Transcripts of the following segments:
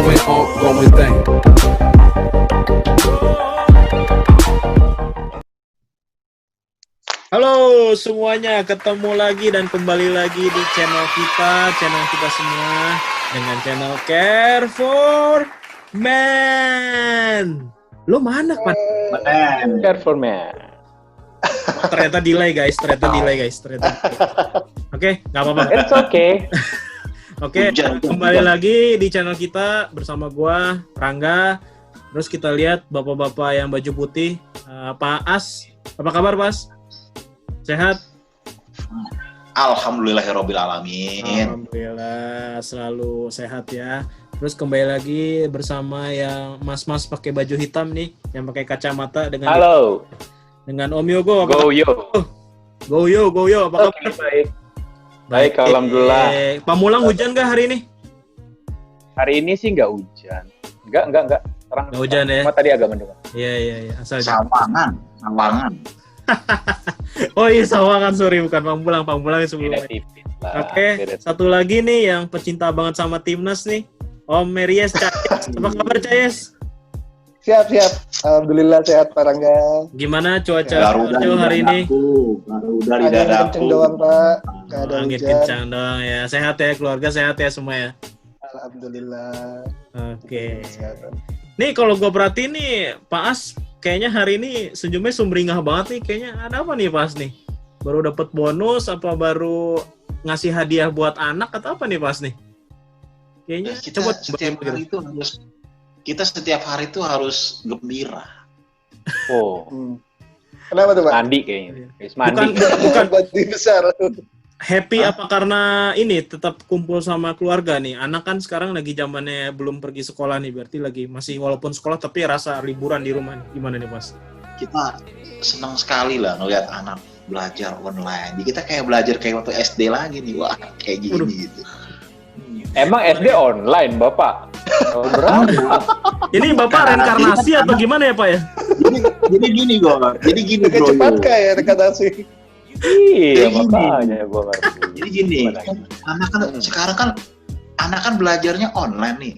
ongoing thing. Halo semuanya, ketemu lagi dan kembali lagi di channel kita semua dengan channel Care for Man. Lo mana, Pan? Care for Man. Ternyata delay guys. Oke, nggak apa-apa. It's okay. Oke, kembali lagi di channel kita bersama gua, Rangga. Terus kita lihat bapak-bapak yang baju putih, Pak As. Apa kabar, Pas? Sehat? Alhamdulillahirobbilalamin. Alhamdulillah, selalu sehat ya. Terus kembali lagi bersama yang mas-mas pakai baju hitam nih, yang pakai kacamata dengan Halo. dengan Om Yogo. Go yo. Go yo, apa kabar? Baik, alhamdulillah. Pamulang hujan nggak hari ini? Hari ini sih nggak hujan. Nggak. Terang. Nggak hujan ya? Cuma tadi agak mendung. Iya, asal. Sawangan. Oh iya, Sawangan, sorry, bukan Pamulang sebelumnya. Oke, satu lagi nih yang pecinta banget sama timnas nih, Om Meries Cayes. Apa kabar, Cayes? Siap. Alhamdulillah sehat, Pak Rangga. Gimana cuaca hari ini? Garuda di Angin dadaku. kenceng doang, Pak. Nggak ada Angin hujan. kencang doang ya. Sehat ya, keluarga sehat ya semua ya. Alhamdulillah. Oke. Kesehatan. Nih kalau gue perhatiin nih, Pak As kayaknya hari ini senyumnya sumringah banget nih. Kayaknya ada apa nih Pak As nih? Baru dapat bonus apa baru ngasih hadiah buat anak atau apa nih Pak As nih? Kayaknya Setiap hari itu harus gembira. Oh, Kenapa tuh, Pak? mandi kayaknya. Habis mandi. Bukan Baju besar. happy apa karena ini tetap kumpul sama keluarga nih. Anak kan sekarang lagi zamannya belum pergi sekolah nih, berarti lagi masih walaupun sekolah tapi rasa liburan di rumah. Gimana nih Mas? Kita senang sekali lah ngeliat anak belajar online. Jadi kita kayak belajar kayak waktu SD lagi nih. Wah, kayak gini gitu. Emang SD online, Bapak? Oh, berapa? Ini Bapak reinkarnasi atau gimana ya Pak ya? Jadi gini Udah bro. cepat kayak rekadasi. Iya, Kayak gini. makanya gua ngerti. Jadi gini, Gimana? anak kan sekarang kan anak kan belajarnya online nih,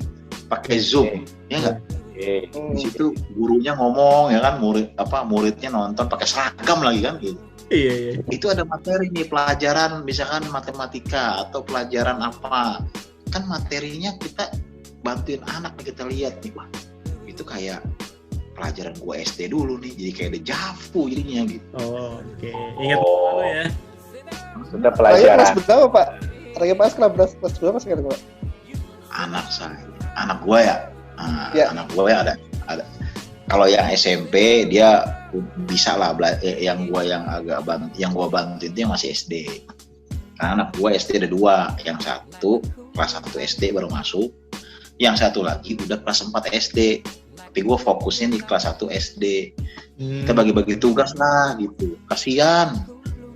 pakai Zoom, ya nggak? Oke. Di situ gurunya ngomong ya kan, muridnya nonton pakai seragam lagi kan gitu. Iya. Itu ada materi nih, pelajaran misalkan matematika atau pelajaran apa, kan materinya kita bantuin anak nih, kita lihat nih, wah itu kayak pelajaran gua SD dulu nih, jadi kayak dejavu jadinya gitu. Oh, oke. Ingat dulu ya. Sudah Rangga pelajaran. kelas berapa, Pak? Rangga pas kelas berapa sekarang, Pak? Anak gua ya, Ya. anak gua ya ada. Kalau yang SMP dia bisa lah yang gua bantuin itu yang masih SD. Karena anak gua SD ada 2, yang satu kelas 1 SD baru masuk, yang satu lagi udah kelas 4 SD. Tapi gue fokusnya di kelas 1 SD. Kita bagi-bagi tugas lah gitu. Kasian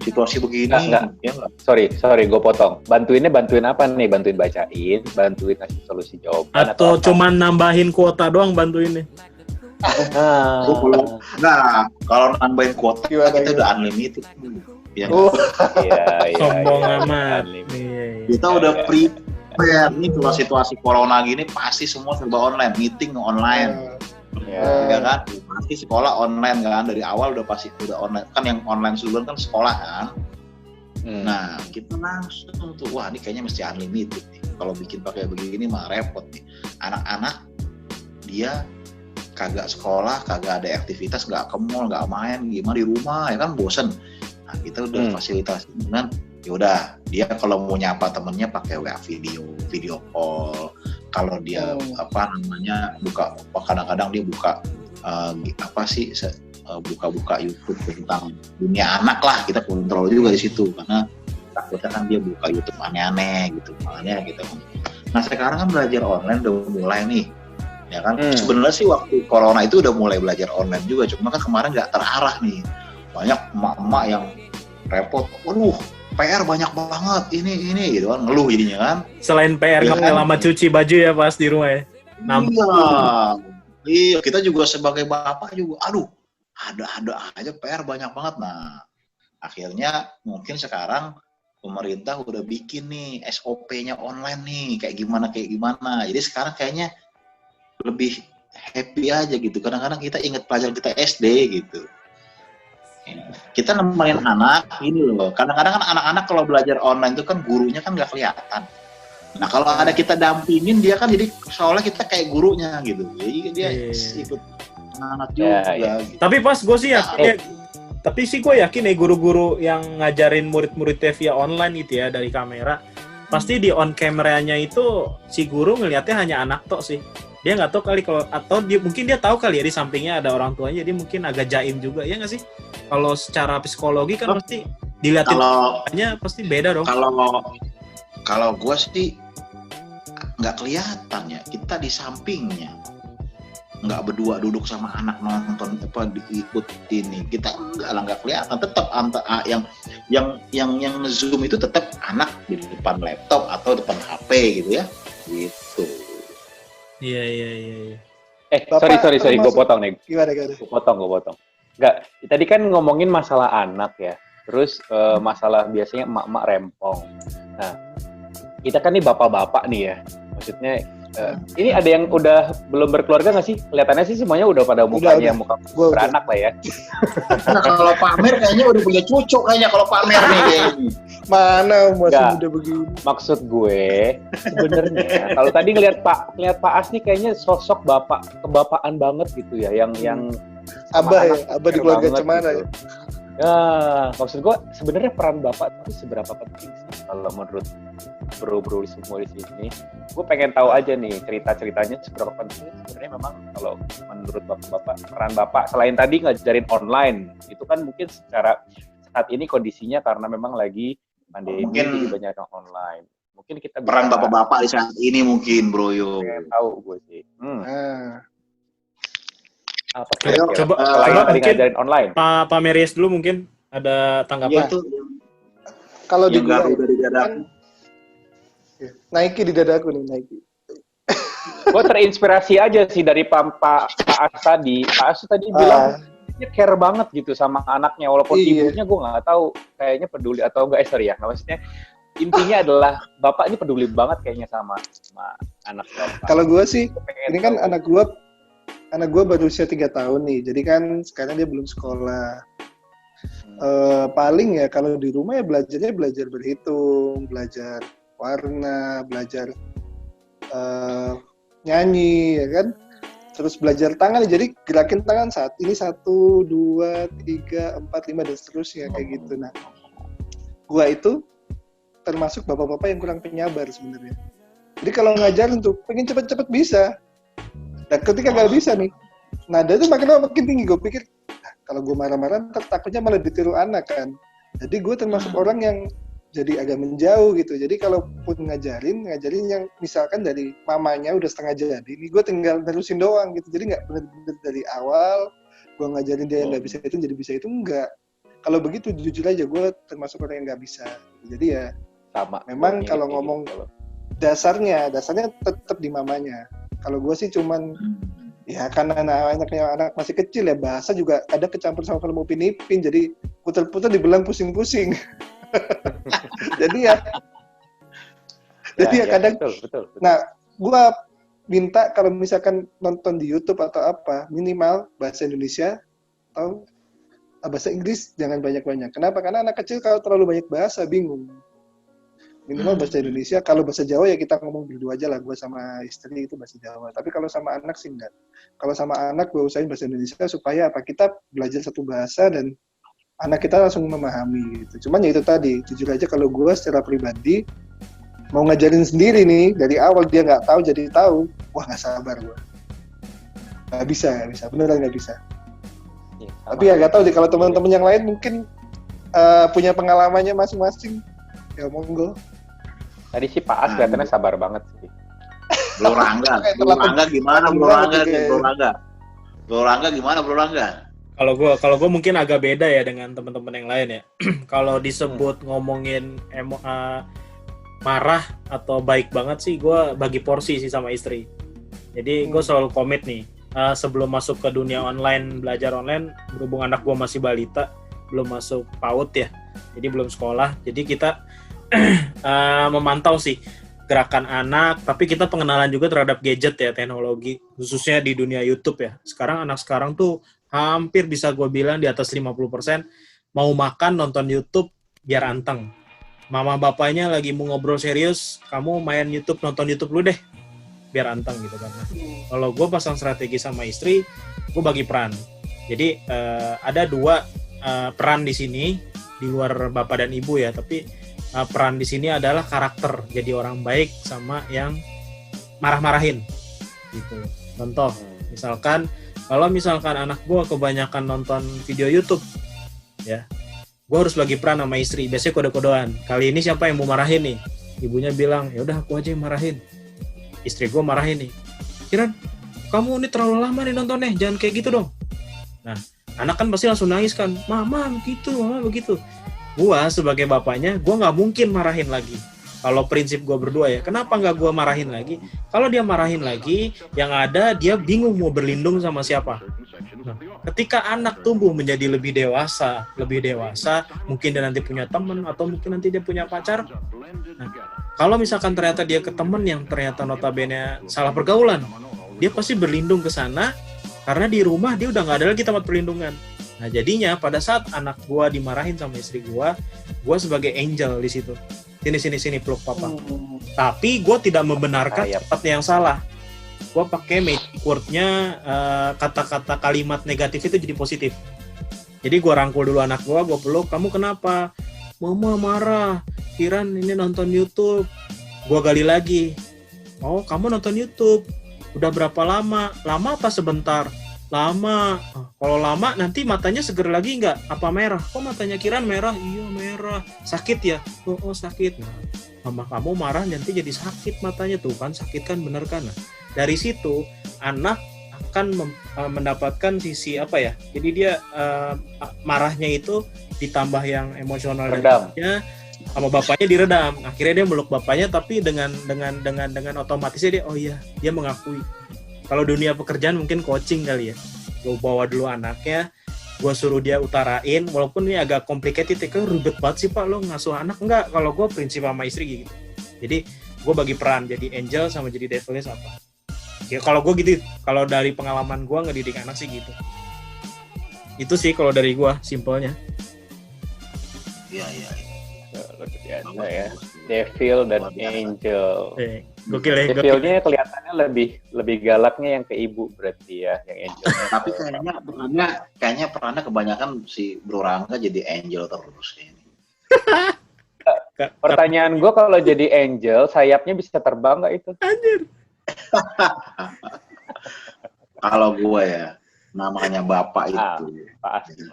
situasi begini. Enggak. Ya nggak? Sorry, gue potong. Bantuin apa nih? Bantuin bacain, bantuin ngasih solusi jawaban Atau apa? cuman nambahin kuota doang bantuinnya? Kalau nambahin kuota Gimana, kita gimana? udah unlimited. Ya, Oh, Iya. Sombong iya. amat. Iya. Iya. kita udah prepare nih kalau situasi corona gini pasti semua serba online, meeting online. Ya kan, pasti sekolah online kan, dari awal udah online kan, yang online duluan kan sekolah kan. Nah kita langsung tuh, wah ini kayaknya mesti unlimited nih, kalau bikin pakai begini mah repot nih. Anak-anak dia kagak sekolah, kagak ada aktivitas, nggak ke mall, nggak main, gimana di rumah ya kan, bosen. Nah kita udah fasilitasi dengan yaudah dia kalau mau nyapa temennya pakai WA video call. Kalau dia kadang-kadang dia buka buka YouTube tentang dunia anak lah, kita kontrol juga di situ karena takutnya kan dia buka YouTube aneh-aneh gitu, makanya gitu. Nah sekarang kan belajar online udah mulai nih, ya kan. Sebenarnya sih waktu corona itu udah mulai belajar online juga, cuma kan kemarin nggak terarah nih, banyak emak-emak yang repot, waduh PR banyak banget ini gitu kan, ngeluh jadinya kan. Selain PR Ya, nggak lama cuci baju ya pas di rumah ya. Iya, kita juga sebagai bapak juga, aduh, ada aja PR banyak banget. Nah, akhirnya mungkin sekarang pemerintah udah bikin nih SOP-nya online nih, kayak gimana. Jadi sekarang kayaknya lebih happy aja gitu. Kadang-kadang kita ingat pelajaran kita SD gitu. Kita nemenin anak ini loh. Kadang-kadang kan anak-anak kalau belajar online itu kan gurunya kan nggak kelihatan. Nah kalau ada kita dampingin dia kan jadi seolah kita kayak gurunya gitu. Jadi dia ikut anak juga. Gitu. Tapi pas gue sih yakin, tapi sih gue yakin guru-guru yang ngajarin murid-muridnya via online gitu ya dari kamera, pasti di on kameranya itu si guru ngelihatnya hanya anak tok sih. Dia nggak tahu kali kalau atau mungkin dia tahu kali ya di sampingnya ada orang tuanya, jadi mungkin agak jaim juga ya nggak sih? Kalau secara psikologi kan pasti dilihatin hanya pasti beda dong. Kalau gue sih nggak kelihatan ya, kita di sampingnya nggak berdua duduk sama anak nonton apa diikut ini, kita nggak kelihatan, tetap yang Zoom itu tetap anak di depan laptop atau depan HP gitu ya gitu. Iya. Sorry, gue potong nih. Gimana? Gue potong. Enggak, tadi kan ngomongin masalah anak ya. Terus masalah biasanya emak-emak rempong. Nah, kita kan nih bapak-bapak nih ya. Maksudnya ini ada yang udah belum berkeluarga nggak sih? Kelihatannya sih semuanya udah pada mukanya muka beranak lah ya. Nah, kalau pamer kayaknya udah punya cucu kayaknya kalau pamer nih kayaknya. Mana masih udah begini. Maksud gue sebenarnya kalau tadi ngelihat Pak As nih kayaknya sosok bapak kebapaan banget gitu ya, yang abah di keluarga cemara gitu. Ya, maksud gue sebenarnya peran bapak itu seberapa penting sih kalau menurut bro semua di sini. Gue pengen tahu aja nih cerita-ceritanya seberapa penting sebenarnya memang kalau menurut bapak peran bapak selain tadi ngajarin online itu kan mungkin secara saat ini kondisinya karena memang lagi pandemi jadi banyak yang online. Mungkin kita peran bapak-bapak di saat ini mungkin bro yo. Tahu gue sih. Apa coba tadi ngajarin online. Pak Meries dulu mungkin ada tanggapan. Itu kalau di gue dari dadaku. Nike di dadaku nih Nike. Gue terinspirasi aja sih dari Pak As tadi. Pak As tadi bilang dia care banget gitu sama anaknya walaupun ibunya gue nggak tahu kayaknya peduli atau enggak. Sorry ya, maksudnya intinya adalah bapak ini peduli banget kayaknya sama anak bapak. Kalau gue sih ini kan anak gue baru usia 3 tahun nih, jadi kan sekarang dia belum sekolah. Paling ya kalau di rumah ya belajar berhitung, belajar warna, belajar nyanyi ya kan, terus belajar tangan, jadi gerakin tangan saat ini 1, 2, 3, 4, 5 dan seterusnya kayak gitu. Nah, gue itu termasuk bapak-bapak yang kurang penyabar sebenarnya. Jadi kalau ngajar untuk pengen cepet-cepet bisa. Dan ketika nggak bisa nih, nada itu makin lama makin tinggi. Gue pikir, kalau gue marah-marah, takutnya malah ditiru anak kan. Jadi gue termasuk orang yang jadi agak menjauh gitu. Jadi kalaupun ngajarin yang misalkan dari mamanya udah setengah jadi, ini gue tinggal terusin doang gitu. Jadi nggak benar-benar dari awal gue ngajarin dia yang nggak bisa itu jadi bisa itu, enggak. Kalau begitu jujur aja gue termasuk orang yang nggak bisa. Jadi ya sama. Memang kalau ngomong dasarnya tetap di mamanya. Kalau gue sih cuman ya karena anak masih kecil ya, bahasa juga ada kecampur sama film Upin Ipin, jadi putar-putar dibilang pusing-pusing. Jadi ya kadang betul. Nah, gue minta kalau misalkan nonton di YouTube atau apa, minimal bahasa Indonesia atau bahasa Inggris jangan banyak-banyak. Kenapa? Karena anak kecil kalau terlalu banyak bahasa bingung. Minimal bahasa Indonesia, kalau bahasa Jawa ya kita ngomong berdua aja lah, gue sama istri itu bahasa Jawa. Tapi kalau sama anak sih enggak. Kalau sama anak gue usahain bahasa Indonesia supaya kita belajar satu bahasa dan anak kita langsung memahami gitu. Cuman ya itu tadi, jujur aja kalau gue secara pribadi mau ngajarin sendiri nih, dari awal dia nggak tahu jadi tahu, wah nggak sabar gue. Nggak bisa, beneran nggak bisa. Ya, tapi ya nggak tahu deh, kalau teman-teman yang lain mungkin punya pengalamannya masing-masing, ya monggo. Tadi sih Pak As kelihatannya sabar banget sih. Bro Rangga gimana Bro Rangga? Kalau gue mungkin agak beda ya dengan teman-teman yang lain ya. Kalau disebut ngomongin marah atau baik banget sih, gue bagi porsi sih sama istri. Jadi gue selalu komit nih, sebelum masuk ke dunia online, belajar online, berhubung anak gue masih balita, belum masuk PAUD ya, jadi belum sekolah. Jadi kita memantau sih gerakan anak, tapi kita pengenalan juga terhadap gadget ya, teknologi, khususnya di dunia YouTube ya. Sekarang anak sekarang tuh hampir bisa gue bilang di atas 50% mau makan nonton YouTube biar anteng. Mama bapaknya lagi mau ngobrol serius, kamu main YouTube, nonton YouTube lu deh, biar anteng gitu kan. Nah, kalau gue pasang strategi sama istri, gue bagi peran. Jadi ada 2 peran di sini, di luar bapak dan ibu ya, tapi peran di sini adalah karakter, jadi orang baik sama yang marah-marahin gitu. Contoh, kalau misalkan anak gue kebanyakan nonton video YouTube ya, gue harus bagi peran sama istri, biasanya kode-kodean, kali ini siapa yang mau marahin nih, ibunya bilang ya udah aku aja yang marahin, istri gue marahin nih, Kiran kamu ini terlalu lama nih nontonnya, jangan kayak gitu dong. Nah anak kan pasti langsung nangis kan, mama begitu. Gua sebagai bapaknya, gua nggak mungkin marahin lagi. Kalau prinsip gua berdua ya, kenapa nggak gua marahin lagi? Kalau dia marahin lagi, yang ada dia bingung mau berlindung sama siapa. Nah, ketika anak tumbuh menjadi lebih dewasa, mungkin dia nanti punya teman atau mungkin nanti dia punya pacar. Nah, kalau misalkan ternyata dia ke teman yang ternyata notabene salah pergaulan, dia pasti berlindung ke sana karena di rumah dia udah nggak ada lagi tempat perlindungan. Nah jadinya pada saat anak gua dimarahin sama istri gua sebagai angel di situ. Sini peluk papa. Tapi gua tidak membenarkan cepatnya yang salah. Gua pakai magic word-nya, kata-kata kalimat negatif itu jadi positif. Jadi gua rangkul dulu anak gua peluk, kamu kenapa? Mama marah, Kiran ini nonton YouTube. Gua gali lagi. Oh kamu nonton YouTube. Udah berapa lama? Lama apa sebentar? Lama. Kalau lama nanti matanya seger lagi nggak? Apa merah? Kok matanya Kiran merah? Iya merah. Sakit ya? Oh sakit. Nah, mama kamu marah nanti jadi sakit matanya tuh kan, sakit kan, bener kan? Nah, dari situ anak akan mendapatkan sisi apa ya? Jadi dia marahnya itu ditambah yang emosional redamnya sama bapaknya diredam. Akhirnya dia meluk bapaknya tapi dengan otomatisnya dia oh iya, dia mengakui. Kalau dunia pekerjaan mungkin coaching kali ya. Gue bawa dulu anaknya, gue suruh dia utarain, walaupun ini agak complicated, kan ribet banget sih Pak lo ngasuh anak. Enggak, kalau gue prinsip sama istri gitu. Jadi gue bagi peran, jadi angel sama jadi devilnya apa. Ya kalau gue gitu, kalau dari pengalaman gue ngedidik anak sih gitu. Itu sih kalau dari gue, simpelnya. Iya. Luar biasa ya. Devil dan angel. Gokil ya. Devilnya kelihatannya lebih galaknya yang ke ibu berarti ya, yang angel. Tapi kayaknya perannya kebanyakan si Bro Rangga jadi angel terus ini. Pertanyaan gue, kalau jadi angel sayapnya bisa terbang nggak itu? Anjir. Kalau gue ya, namanya bapak itu. Pasti.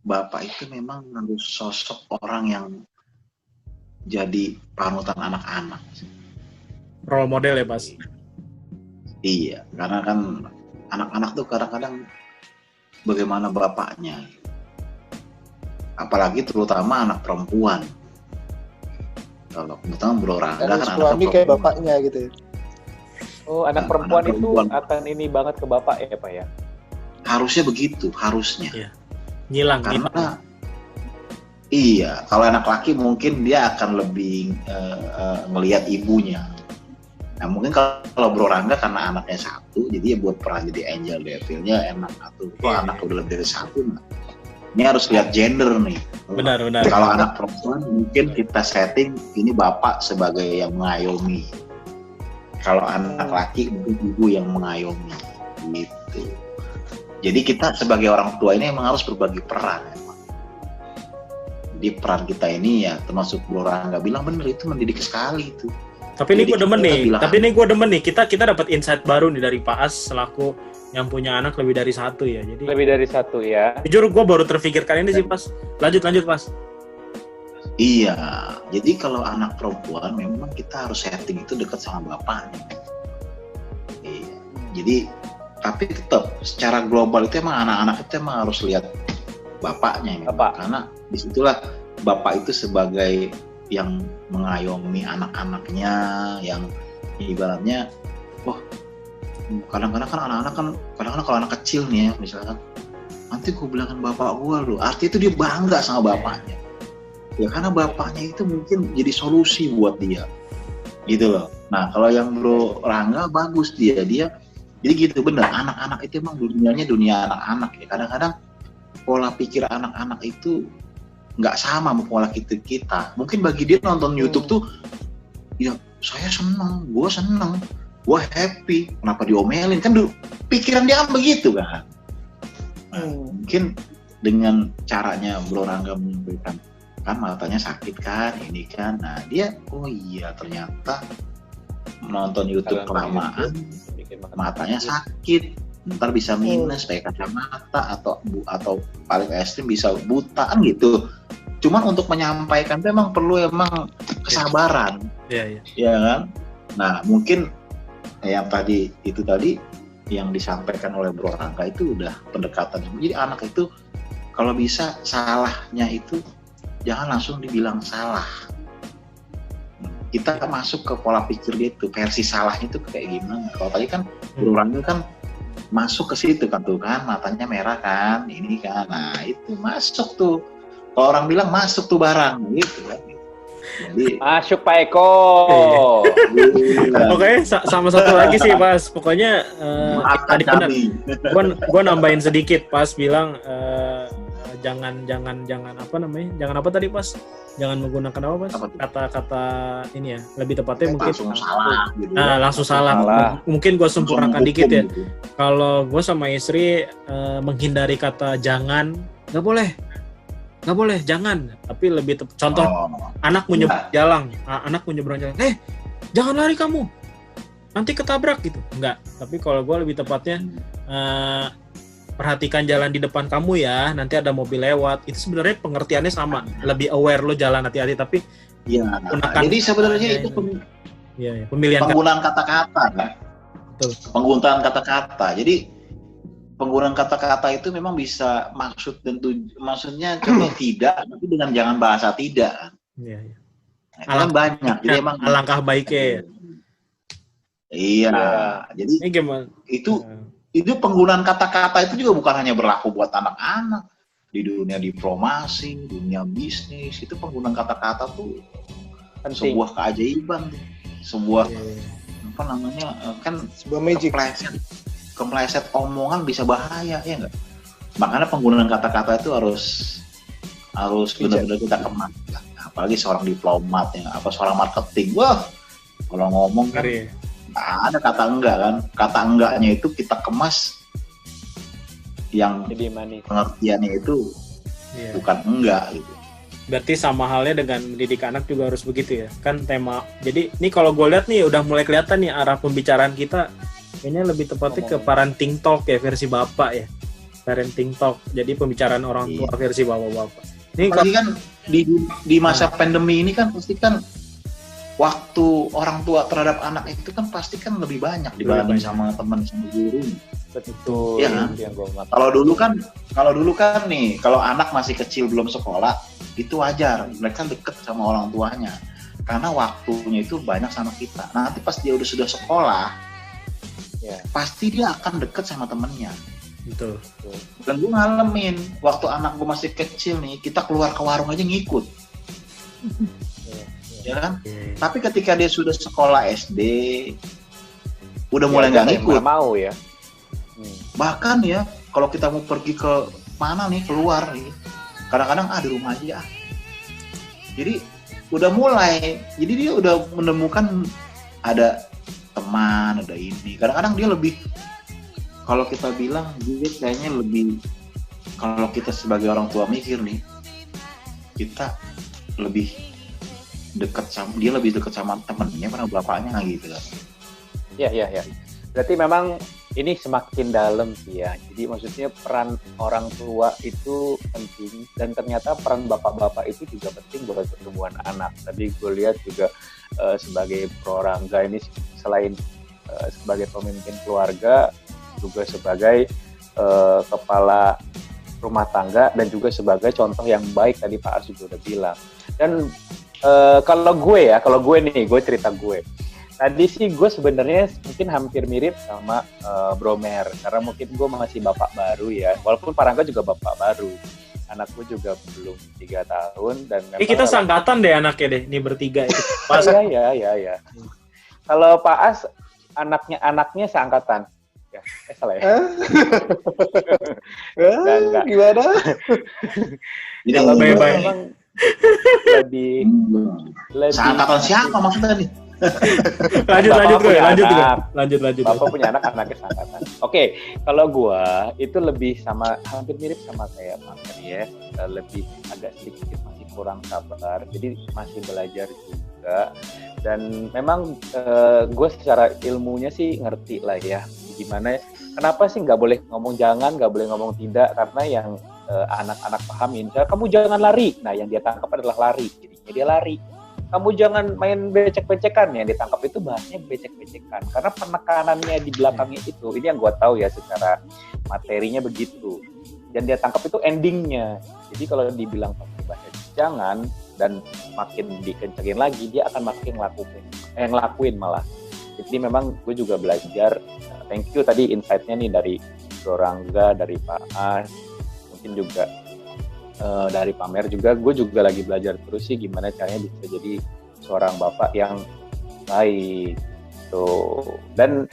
Bapak itu memang harus sosok orang yang jadi panutan anak-anak. Role model ya Pas? Iya, karena kan anak-anak tuh kadang-kadang bagaimana bapaknya. Apalagi terutama anak perempuan. Kalau terutama Bro Rangga kan anak suami kayak bapaknya gitu ya. Oh, anak perempuan itu akan ini banget ke bapak ya Pak ya? Harusnya begitu, harusnya. Iya. Nyilang. Iya, kalau anak laki mungkin dia akan lebih ngelihat ibunya. Nah mungkin kalau Bro Rangga karena anaknya satu, jadi ya buat peran jadi angel devilnya enak. Atau anak udah lebih dari satu, nah. Ini harus lihat gender nih. Benar. Kalau anak perempuan mungkin kita setting ini bapak sebagai yang mengayomi. Kalau anak laki mungkin ibu yang mengayomi, gitu. Jadi kita sebagai orang tua ini emang harus berbagi peran. Emang. Jadi peran kita ini ya termasuk Bro Rangga bilang bener, itu mendidik sekali itu. Tapi ini gue demen nih. Kita dapat insight baru nih dari Pak As selaku yang punya anak lebih dari satu ya. Jadi lebih dari satu ya. Jujur gue baru terfikirkan ini sih Pas. Lanjut Pas. Iya, jadi kalau anak perempuan memang kita harus setting itu dekat sama bapaknya. Iya. Jadi tapi tetap secara global itu emang anak-anak itu emang harus lihat bapaknya memang. Karena disitulah bapak itu sebagai yang mengayomi anak-anaknya, yang ibaratnya kadang-kadang kan anak-anak kan kadang-kadang kalau anak kecil nih ya misalkan nanti gue bilangin bapak gue loh, artinya itu dia bangga sama bapaknya ya, karena bapaknya itu mungkin jadi solusi buat dia gitu loh. Nah kalau yang Bro Rangga bagus dia jadi gitu bener, anak-anak itu emang dunianya dunia anak-anak ya. Kadang-kadang pola pikir anak-anak itu nggak sama sama pola kita. Mungkin bagi dia nonton YouTube tuh, ya saya seneng, gue happy, kenapa diomelin, kan pikiran dia begitu kan. Nah, mungkin dengan caranya Bro Rangga menyampaikan, kan matanya sakit kan, ini kan, nah dia, oh iya ternyata menonton YouTube kelamaan, matanya sakit, ntar bisa minus pakai kacamata atau paling ekstrim bisa buta kan gitu. Cuman untuk menyampaikan itu emang perlu kesabaran, ya kan. Nah mungkin yang tadi yang disampaikan oleh Bro Rangga itu udah pendekatan. Jadi anak itu kalau bisa salahnya itu jangan langsung dibilang salah. Kita masuk ke pola pikir dia itu, versi salahnya itu kayak gimana. Kalau tadi kan Bro Rangga kan masuk ke situ kan tuh kan, matanya merah kan, ini kan, nah itu masuk tuh. Kalau orang bilang masuk tuh barang gitu kan. Jadi masuk Pak Eko. Oke, sama satu lagi sih Pas. Pokoknya tadi benar. Gua nambahin sedikit Pas bilang jangan apa namanya? Jangan apa tadi Pas? Jangan menggunakan apa Pas? Kata-kata ini ya, lebih tepatnya mungkin langsung salah gitu. Nah, langsung salah. Mungkin gue sempurnakan dikit ya. Gitu. Kalau gue sama istri menghindari kata jangan, nggak boleh, jangan. Tapi lebih contoh anak mau nyebrang jalan, jangan lari kamu, nanti ketabrak gitu. Enggak. Tapi kalau gue lebih tepatnya perhatikan jalan di depan kamu ya, nanti ada mobil lewat. Itu sebenarnya pengertiannya sama, lebih aware lo jalan hati-hati. Tapi jadi sebenarnya itu pemilihan penggunaan kata-kata kan. Betul. Penggunaan kata-kata. Jadi penggunaan kata-kata itu memang bisa maksud dan maksudnya contoh tidak, tapi dengan jangan bahasa tidak. Iya. Nah, banyak. Jadi emang alangkah baiknya. Iya. Jadi gimana? Itu penggunaan kata-kata itu juga bukan hanya berlaku buat anak-anak. Di dunia diplomasi, dunia bisnis, itu penggunaan kata-kata tuh sebuah keajaiban, sebuah apa namanya kan sebuah magic. Kepleset omongan bisa bahaya, ya nggak? Makanya penggunaan kata-kata itu harus benar-benar kita kemas. Apalagi seorang diplomat, seorang marketing, wah kalau ngomong kan ada kata enggak kan, kata enggaknya itu kita kemas yang pengertiannya itu bukan enggak gitu. Berarti sama halnya dengan mendidik anak juga harus begitu ya, kan tema. Jadi ini kalau gue lihat nih udah mulai kelihatan nih arah pembicaraan kita, kayaknya lebih tepatnya ke parenting talk ya, versi bapak ya, parenting talk. Jadi pembicaraan orang tua versi bapak-bapak. Ini kan di masa pandemi ini kan pasti kan waktu orang tua terhadap anak itu kan pasti kan lebih banyak dibanding sama teman sama guru. Betul. Ya kan? Kalau dulu kan nih, kalau anak masih kecil belum sekolah, itu wajar, mereka deket sama orang tuanya. Karena waktunya itu banyak sama kita. Nanti pas dia sudah sekolah, pasti dia akan deket sama temennya. Betul. Dan gue ngalamin, waktu anak gue masih kecil nih, kita keluar ke warung aja ngikut. Ya kan? Tapi ketika dia sudah sekolah SD, udah mulai nggak ngikut. Mau ya. Bahkan ya, kalau kita mau pergi ke mana nih, keluar nih, kadang-kadang di rumah aja. Jadi udah mulai, jadi dia udah menemukan ada teman, ada ini. Kadang-kadang dia lebih, kalau kita bilang dia kayaknya lebih, kalau kita sebagai orang tua mikir nih, kita lebih dekat sama dia, lebih dekat sama temennya karena bapaknya gitu kan. Iya. Berarti memang ini semakin dalam sih ya. Jadi maksudnya peran orang tua itu penting, dan ternyata peran bapak-bapak itu juga penting buat pertumbuhan anak. Tadi gue lihat juga sebagai Bro Rangga ini selain sebagai pemimpin keluarga, juga sebagai kepala rumah tangga, dan juga sebagai contoh yang baik, tadi Pak Ars juga udah bilang. Dan kalau gue nih, gue cerita gue. Tadi sih gue sebenarnya mungkin hampir mirip sama Bro Mer, karena mungkin gue masih bapak baru ya, walaupun Pak Rangga juga bapak baru. anak gue juga belum 3 tahun dan memang Kita seangkatan deh anaknya deh, nih bertiga itu. Pas. ya. Kalau Pak As anaknya seangkatan. Ya, salah ya. Enggak. Gimana? Jadi Kalau gue Bye-bye. memang lebih seangkatan siapa maksudnya nih? Lanjut. Bapak punya anaknya seangkatan. Oke, kalau gua itu lebih hampir mirip sama kayak Pak Ferry, lebih agak sedikit masih kurang sabar, jadi masih belajar juga. Dan memang gue secara ilmunya sih ngerti lah ya, gimana kenapa sih nggak boleh ngomong jangan, nggak boleh ngomong tidak, karena yang anak-anak pahamin, kamu jangan lari, nah yang dia tangkap adalah lari, jadinya dia lari. Kamu jangan main becek-becekan, yang ditangkap itu bahasnya becek-becekan, karena penekanannya di belakangnya itu, ini yang gue tahu ya secara materinya begitu, dan dia tangkap itu endingnya. Jadi kalau dibilang pakai bahasa jangan dan makin dikencengin lagi, dia akan makin ngelakuin malah. Jadi memang gue juga belajar. Thank you tadi insight-nya nih dari Dorangga, dari Pak As, mungkin juga dari Pamer juga. Gue juga lagi belajar terus sih gimana caranya bisa jadi seorang bapak yang baik. Dan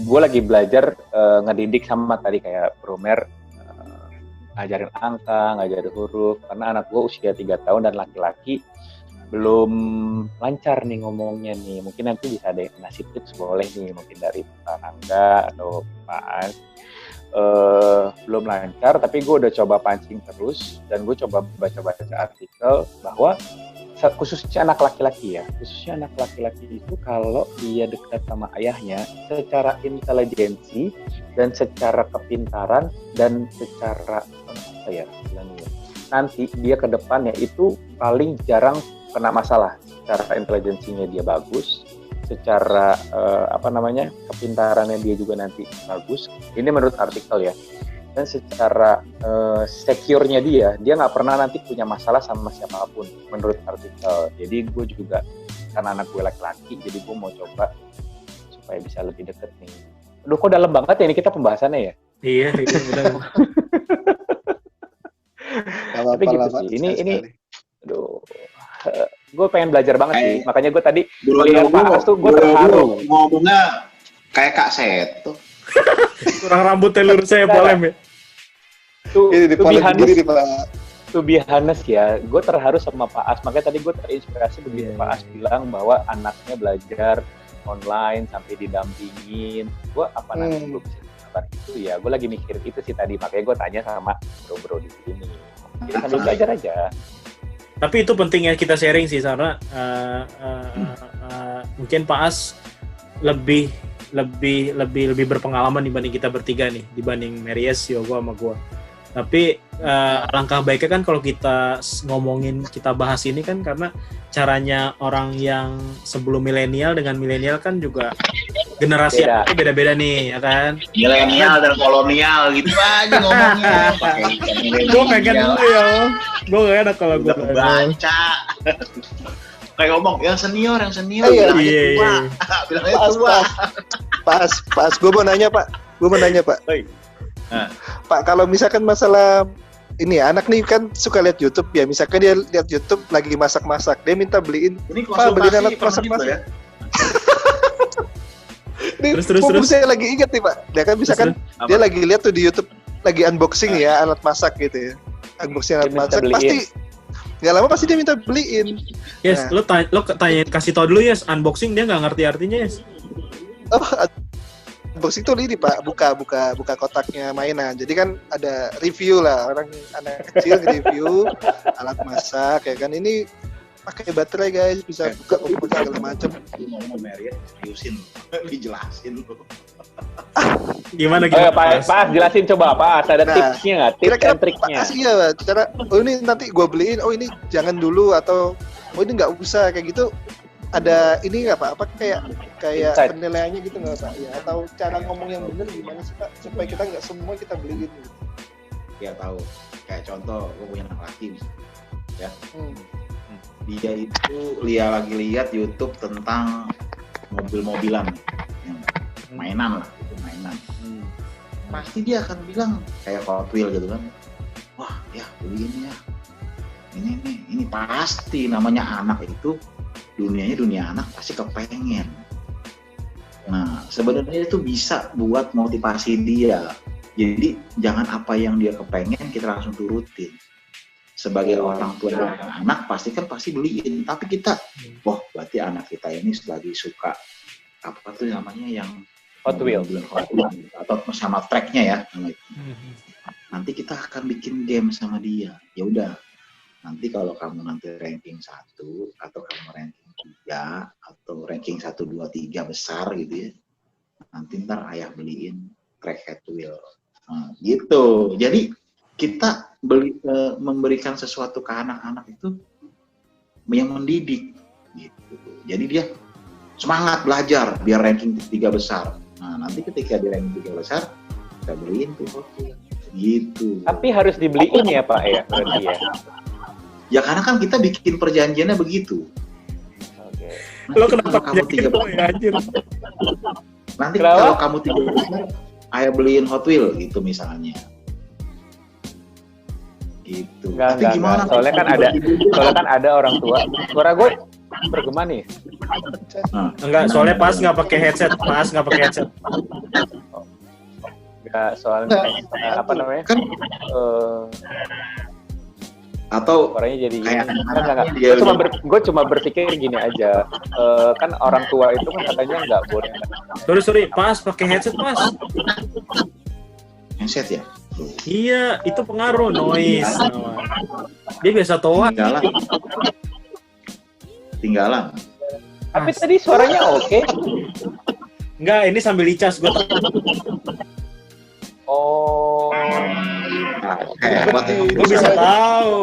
gue lagi belajar ngedidik sama tadi kayak Bromer, ngajarin angka, ngajarin huruf, karena anak gue usia 3 tahun dan laki-laki belum lancar nih ngomongnya nih. Mungkin nanti bisa ada ngasih tips, boleh nih mungkin dari Pak Rangga atau Pak As. Belum lancar, tapi gue udah coba pancing terus, dan gue coba baca-baca artikel bahwa khususnya anak laki-laki itu kalau dia dekat sama ayahnya, secara intelijensi dan secara kepintaran dan secara nanti dia ke depannya itu paling jarang kena masalah. Secara intelijensinya dia bagus, secara kepintarannya dia juga nanti bagus. Ini menurut artikel ya. Dan secara secure-nya dia nggak pernah nanti punya masalah sama siapapun menurut artikel. Jadi gue juga, karena anak gue laki-laki, jadi gue mau coba supaya bisa lebih deket nih. Aduh, kok dalam banget ya ini kita pembahasannya ya? Iya, itu benar. Tapi gitu sih. Ini aduh, gue pengen belajar banget sih. Makanya gue tadi lihat Pak As tuh gue terharu. Ngomongnya kayak Kak Seto. Kurang rambut telur saya polem ya. To be Pak. honest ya, gue terharu sama Pak As. Makanya tadi gue terinspirasi begitu Pak As bilang bahwa anaknya belajar online sampai didampingin. Gue nanti gue bisa sabar itu ya. Gue lagi mikir itu sih tadi. Makanya gue tanya sama bro-bro di sini. Jadi sambil belajar aja. Tapi itu penting ya kita sharing sih, karena mungkin Pak As lebih berpengalaman dibanding kita bertiga nih, dibanding Meries, Yogo sama gua. Tapi alangkah baiknya kan kalau kita kita bahas ini kan, karena caranya orang yang sebelum milenial dengan milenial kan juga generasi beda-beda nih, ya kan? Milenial dan kolonial gitu aja ngomongnya. Gue pengen dulu ya, gue gak enak kalau gue baca. Kayak ngomong yang senior Iya. bilangnya tua. Pas, gue mau nanya Pak. Pak, kalau misalkan masalah ini anak nih kan suka lihat YouTube ya, misalkan dia lihat YouTube lagi masak-masak, dia minta beliin, Pak beliin alat masak-masak ya. Terus saya lagi ingat nih Pak, dia kan misalkan dia lagi lihat tuh di YouTube lagi unboxing ya alat masak gitu ya, unboxing alat masak, pasti nggak lama pasti dia minta beliin. Yes, lo tanya kasih tau dulu yes, unboxing dia nggak ngerti artinya yes. Oh, unboxing tuh ini Pak, buka kotaknya mainan. Jadi kan ada review lah, anak kecil review alat masak ya kan. Ini pakai baterai guys, bisa buka komputer segala macam. Ngomong Mary, seriusin, dijelasin lu. Gimana? Pak, jelasin coba Pak, ada tipsnya nggak? Tips dan triknya. Iya, cara ini nanti gue beliin, ini jangan dulu, atau ini nggak usah kayak gitu. Ada ini nggak Pak? Apa kayak penilaiannya gitu nggak Pak? Ya, atau cara ngomong yang benar gimana sih Pak? Supaya kita nggak semua kita beliin. Gitu. Ya tahu. Kayak contoh, gue punya anak laki misalnya, ya. Dia itu lagi lihat YouTube tentang mobil-mobilan, mainan lah, itu mainan. Pasti dia akan bilang kayak Hot Wheels gitu kan. Wah, ya beliin ya. Ini pasti namanya anak itu dunianya dunia anak pasti kepengen. Nah sebenarnya itu bisa buat motivasi dia. Jadi jangan apa yang dia kepengen kita langsung turutin. Sebagai orang tua dan anak pasti beliin. Tapi kita, berarti anak kita ini lagi suka apa tuh namanya yang Hot Wheels atau sama tracknya ya. Nanti kita akan bikin game sama dia. Ya udah. Nanti kalau kamu nanti ranking 1 atau kamu ranking 3 atau ranking 1, 2, 3 besar gitu ya. Nanti ntar ayah beliin track Hot Wheel. Nah, gitu. Jadi kita memberikan sesuatu ke anak-anak itu yang mendidik gitu. Jadi dia semangat belajar biar ranking 3 besar. Nah, nanti ketika dia ranking 3 besar, kita beliin tuh Hot Wheel. Gitu. Tapi harus dibeliin ya Pak ya berarti ya. Ya karena kan kita bikin perjanjiannya begitu. Oke. Lo kenapa kamu 3 besar? anjir? Nanti Kenapa? kalau kamu 3 besar, ayah beliin Hot Wheel gitu misalnya. Gitu. Tapi gimana? Soalnya kan ada orang tua. Suara gue bergema nih. Enggak, soalnya pas nggak pakai headset. Enggak, soalnya apa namanya? Kan atau Suaranya jadi kayak enggak. dia Gue cuma berpikir gini aja. Kan orang tua itu kan katanya nggak boleh. Sorry, pas pakai headset pas. handset ya. Iya, itu pengaruh noise. Dia biasa toa. Tinggalan. Tapi tadi suaranya oke. Enggak, ini sambil dicas gue. Oh. Hebat ya. Gue bisa tahu.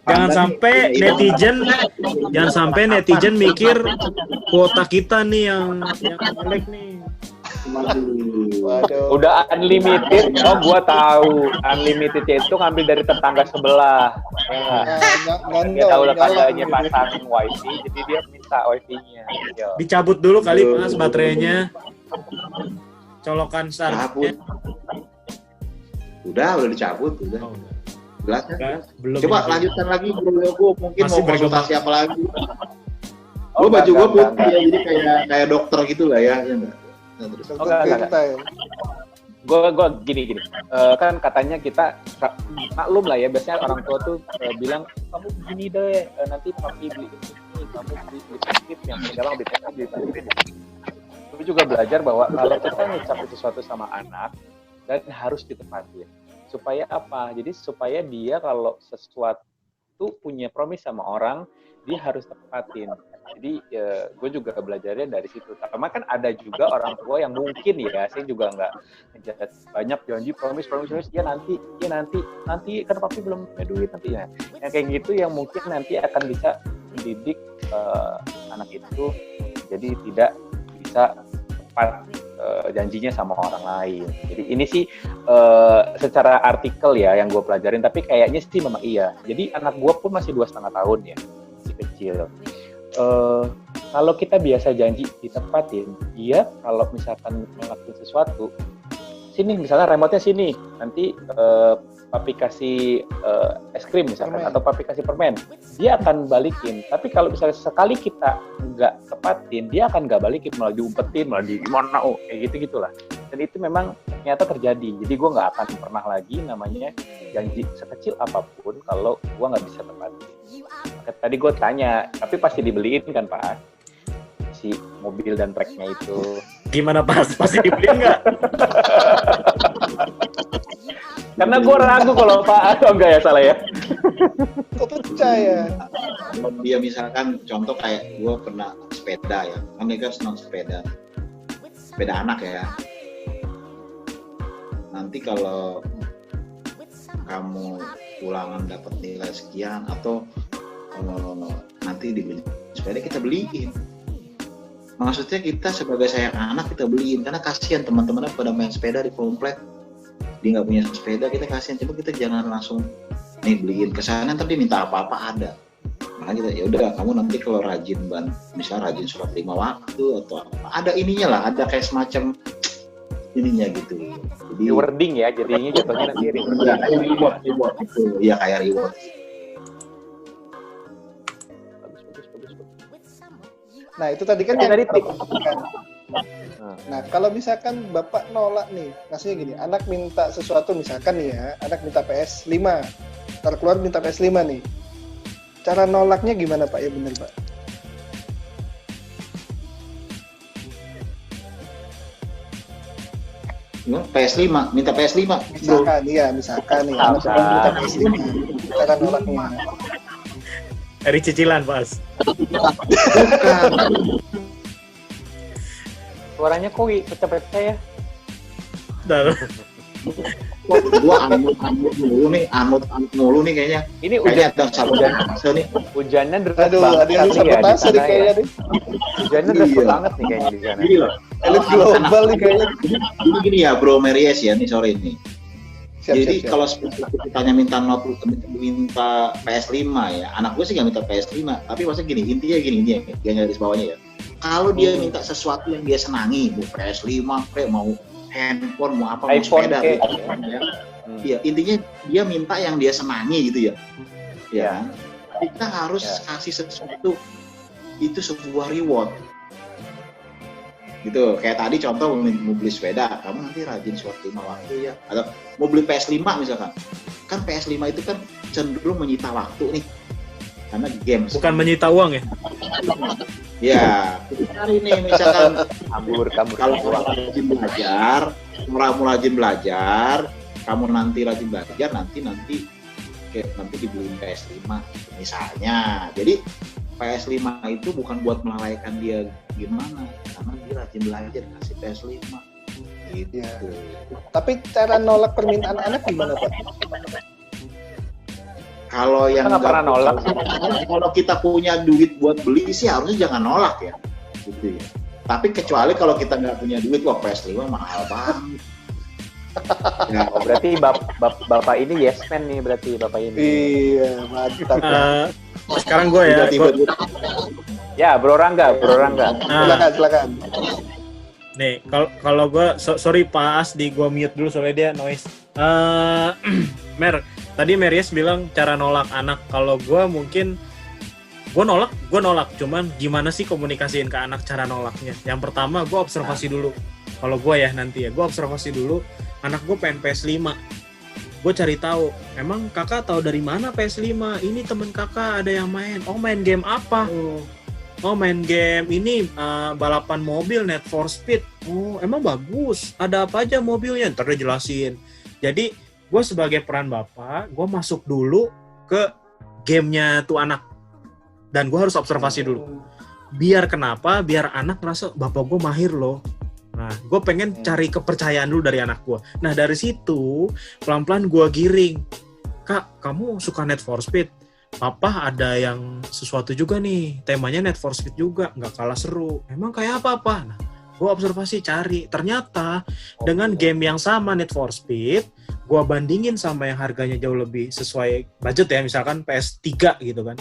Jangan sampai netizen mikir kuota kita nih yang jelek nih. Waduh. Udah unlimited. Oh, gua tahu. Unlimitednya itu ngambil dari tetangga sebelah. Ya, dia tahu tetangganya pasang wifi, jadi dia minta wifi-nya. Yo. Dicabut dulu kali pas baterainya. Colokan Cabut. sarafnya. Udah dicabut, udah. Oh, Jelas enggak, kan? belum. Coba ini. lanjutkan lagi bro, gue mungkin Masih mau konsultasi apa lagi. Oh, Baju gue enggak. putih ya, jadi kayak dokter gitu lah ya. Enggak. Nah, terus. Oh, enggak. Gue gini. Kan katanya kita maklum lah ya, biasanya orang tua tuh bilang kamu begini deh, nanti papi beli ini, kamu beli tip yang gampang beli tip. Gue juga belajar bahwa kalau kita ngucapin sesuatu sama anak dan harus ditepatin. Supaya apa? Jadi supaya dia kalau sesuatu punya promise sama orang, dia harus tepatin. Jadi gue juga belajarnya dari situ. Karena kan ada juga orang tua yang mungkin ya, saya juga nggak ngejat banyak janji promise dia nanti kan papi belum punya duit nanti ya. Yang kayak gitu yang mungkin nanti akan bisa mendidik anak itu jadi tidak bisa tepat janjinya sama orang lain. Jadi ini sih secara artikel ya yang gue pelajarin, tapi kayaknya sih memang iya. Jadi anak gue pun masih 2,5 tahun ya, masih kecil. Kalau kita biasa janji ditepatin, dia kalau misalkan melakukan sesuatu, sini misalnya remote-nya sini, nanti papi kasih es krim misalkan, atau papi kasih permen, dia akan balikin. Tapi kalau misalnya sekali kita nggak tepatin, dia akan nggak balikin, malah diumpetin, malah di gimana, kayak gitu-gitulah. Dan itu memang ternyata terjadi. Jadi gue nggak akan pernah lagi namanya janji sekecil apapun kalau gue nggak bisa tepatin. Tadi gue tanya, tapi pasti dibeliin kan Pak? Si mobil dan tracknya itu. Gimana pas? Pasti dibeliin nggak? Karena gue ragu kalau Pak, enggak ya salah ya? Kok percaya? Kalau dia misalkan contoh kayak gue pernah sepeda ya, kan dia kan senang sepeda anak ya. Nanti kalau kamu ulangan dapat nilai sekian atau nanti dibeli sepeda, kita beliin. Maksudnya kita sebagai sayang anak kita beliin, karena kasihan teman-temannya pada main sepeda di komplek, dia nggak punya sepeda, kita kasihan. Coba kita jangan langsung nih beliin kesana, ntar dia minta apa-apa ada. Nah kita ya udah, kamu nanti kalau rajin misalnya rajin sholat 5 waktu atau apa, ada ininya lah, ada kayak semacam ininya gitu. Jadi Rewarding ya, jadinya jatuhnya nanti rewarding. ya, reward gitu. Iya kayak reward. Bagus. Nah, itu tadi kan Yang tadi tip. Nah, kalau misalkan Bapak nolak nih, maksudnya gini, anak minta sesuatu misalkan nih ya, anak minta PS5, ntar keluar minta PS5 nih. Cara nolaknya gimana Pak? Ya bener Pak. PS5, minta PS5. Misalkan, iya, misalkan nih, anak Misalkan. minta PS5, cara nolaknya. Dari cicilan, Pas. Bukan. Suaranya kok pecah-pecah ya? Dan Gua anut mulu nih kayaknya. Ini Kayaknya hujan, ada sabotase nih. hujannya deras Aduh, banget ada yang nih sabotase di nih sana kayaknya ya. nih. Hujannya deras Iya. banget nih kayaknya di sana. Gini loh. Elit global nih kayaknya. Gini ya, Bro Meries ya nih sore ini. Siap, Jadi siap. kalau ditanya minta PS5 ya, anak gue sih nggak minta PS5, tapi maksudnya gini, intinya gini ya, yang garis bawahnya ya. Kalau dia minta sesuatu yang dia senangi, mau PS5, kayak mau handphone, mau apa, mau iPhone sepeda, kayak. gitu, ya. Iya, intinya dia minta yang dia senangi gitu ya. Ya, kita harus kasih sesuatu itu sebuah reward. Gitu, kayak tadi contoh mau beli sepeda, kamu nanti rajin suatu lima waktu ya, atau mau beli PS5 misalkan, kan PS5 itu kan cenderung menyita waktu nih, karena games. bukan menyita uang ya? Ya, cari nih misalkan, Kabur. kalau kamu rajin belajar, kamu nanti rajin belajar, nanti dibeliin PS5 misalnya. Jadi PS5 itu bukan buat melalaikan dia gimana, karena dia rajin belajar, kasih PS5 gitu. Ya. Tapi cara nolak permintaan anak gimana Pak? Kalau yang Kita nggak pernah nolak. Kalau kita punya duit buat beli sih harusnya jangan nolak ya, gitu ya. Tapi kecuali kalau kita nggak punya duit, wah PS5 mahal banget. Ya, Oh, berarti bapak ini yes man nih, berarti bapak ini. Iya, mantap. Sekarang gue ya. tiba-tiba Ya, Bro Rangga. Silakan. Nih, kalau gue sorry Pas, di gue mute dulu soalnya dia noise. Tadi Meries bilang cara nolak anak. Kalau gue mungkin gue nolak. Cuman gimana sih komunikasiin ke anak cara nolaknya? Yang pertama gue observasi dulu. Kalau gue ya nanti ya, gue observasi dulu. Anak gue pengen PS5. Gue cari tahu, emang kakak tahu dari mana PS5? Ini temen kakak ada yang main. Oh, main game apa? Oh, main game ini balapan mobil, Need for Speed. Oh, emang bagus. Ada apa aja mobilnya? Ntar dia jelasin. Jadi, gue sebagai peran bapak, gue masuk dulu ke gamenya tuh anak. Dan gue harus observasi dulu. Biar kenapa? Biar anak merasa, bapak gue mahir loh. Nah, gue pengen cari kepercayaan dulu dari anak gue. Nah, dari situ, pelan-pelan gue giring. Kak, kamu suka Need for Speed? Papa ada yang sesuatu juga nih, temanya Need for Speed juga, nggak kalah seru. Emang kayak apa? Nah, gue observasi, cari. Ternyata, dengan game yang sama Need for Speed, gue bandingin sama yang harganya jauh lebih sesuai budget ya, misalkan PS3 gitu kan.